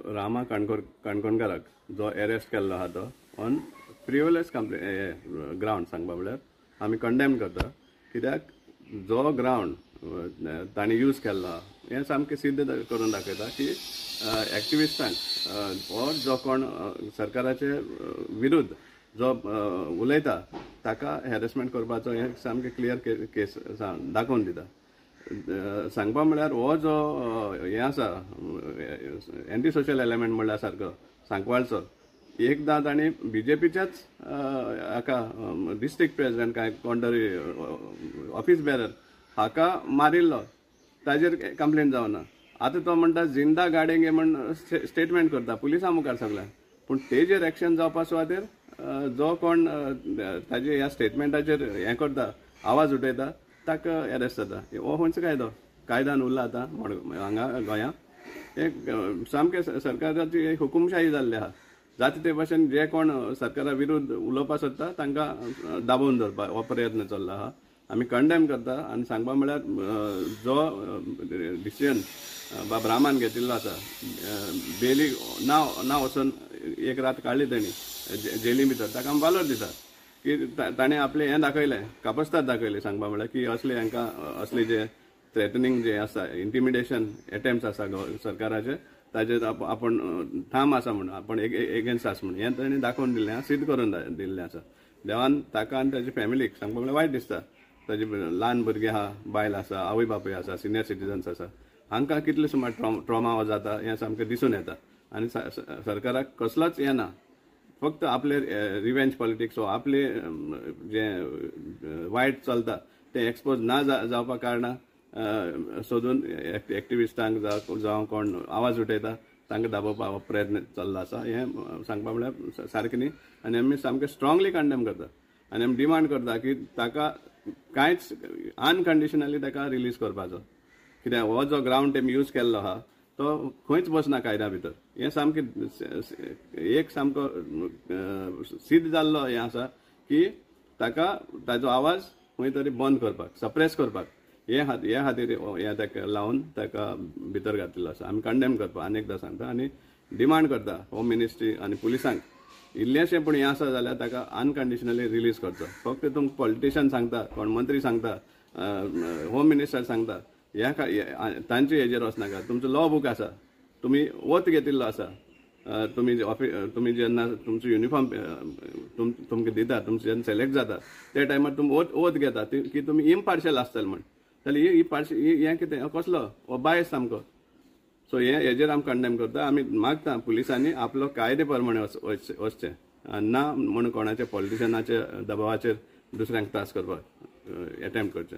रामा काणकोणकाराक जो अरेस्ट केल्लो आहा तो ऑन फ्रिवलस ग्राउंड सांगपा म्हळ्यार आमी कंडेम करता, कित्याक जो ग्राउंड ताणी यूज केल्लो आहा हें सामकें सिद्ध करून दाखयता की एक्टिविस्टांक हो जो कोण सरकाराचे विरुद्ध जो उलयता ताका हॅरेसमेंट करपाचो हें सामकें क्लियर केस दाखोवन दिता. सांगपा म्हळ्यार हो जो हें आसा एंटी सोशल एलिमेंट म्हणल्यार सारको सांकवाळचो एकदां ताणी बीजेपीच्याच हाका डिस्ट्रिक्ट प्रेसिडेंट काय कोण तरी ऑफिस बेरर हाका मारिल्लो, ताजेर कंप्लेंट जावना. आतां तो म्हणटा जिंदा गाडयेंगे म्हण स्टेटमेंट करता पुलिसां मुखार सगळ्यांक, पूण तेजेर एक्शन जावपा सुवातेर जो कोण ताजे ह्या स्टेटमेंटाचेर हें करता आवाज उठयता ताका अरेस्ट जाता. हो खंयचो कायदो कायद्यान उरला आतां हांगा गोंयांत एक सामकें सरकाराची हुकुमशाही जाल्ली आहा. जाता ते भाशेन जे कोण सरकारा विरुद्ध उलोवपा सोदता तांकां दाबोवन दवरपा हो प्रयत्न चल्ला आहा. आमी कंडेम करता आनी सांगपा म्हळ्यार जो डिसिजन बाब रामान घेतिल्लो आसा बेली ना वचून एक रात काडली ताणी जेली भितर, ताका आमी वालोर दिता की ताणें आपलें हें दाखयलें, कापस्ताद दाखयली सांगपा म्हळ्यार की असले हांकां असले जे थ्रेटनिंग जे आसा इंटिमिडेशन एटेम्प्ट्स आसा सरकाराचे ताजेर आपण ठाम आसा म्हणून आपण एगेन्स्ट आसा म्हणून हें ताणें दाखोवन दिल्लें आसा, सिद्ध करून दिल्लें आसा. देवान ताका आनी ताजे फॅमिलीक सांगपा म्हळ्यार वायट दिसता. ताजे ल्हान भुरगीं आहा, बायल आसा, आवय बापूय आसा, सिनियर सिटीजन्स आसा, हांकां कितले सुमार ट्रॉमा हो जाता हें सामकें दिसून येता. आनी सरकाराक कसलोच हें ना, फक्त आपले रिवेंज पॉलिटिक्स वा आपले जे वायट चलता ते एक्सपोज ना जावपा कारणां सोदून एक्टिविस्टांक जावं कोण आवाज उठयता तांकां दाबोवपा हो प्रयत्न चल्लो आसा. हें सांगपा म्हळ्यार सारकें न्ही आनी आमी सामकें स्ट्रॉंगली कंडेम करता आनी आमी डिमांड करता की ताका कांयच अनकंडिशनली ताका रिलीज करपाचो, कित्याक हो जो ग्राउंड तेमी यूज केल्लो आहा तो खंयच बसना कायद्या भितर. हें सामकें एक सामको सिद्ध जाल्लो हें आसा की ताका ताजो आवाज खंय तरी बंद करपाक, सप्रेस करपाक हे खातीर हें ताका लावन ताका भितर घातिल्लो आसा. आमी कंडेम करपा अनेकदां सांगता आनी डिमांड करता होम मिनिस्ट्री आनी पुलिसांक इल्लेशें पूण हें आसा जाल्यार ताका अनकंडिशनली रिलीज करचो. फक्त तुमकां पॉलिटिशियन सांगता, कोण मंत्री सांगता, होम मिनिस्टर सांगता तांचे हेजेर वचनाका. तुमचो लॉ बूक आसा, तुमी ओथ घेतिल्लो आसा, तुमी जेन्ना तुमचो युनिफॉर्म तुमकां दिता, तुमचो जेन्ना सिलेक्ट जाता त्या टायमार तुमी ओथ घेता की तुमी इम्पार्शियल आसतले म्हण. जाल्यार हें कितें कसलो हो बायस सामको. सो हेजेर आमी कंडेम करता. आमी मागता पुलिसांनी आपलो कायदे प्रमाणे वचचें ना म्हणून कोणाच्या पॉलिटिशियनाच्या दबावाचेर दुसऱ्यांक त्रास करपाक एटेम्प्ट करचें.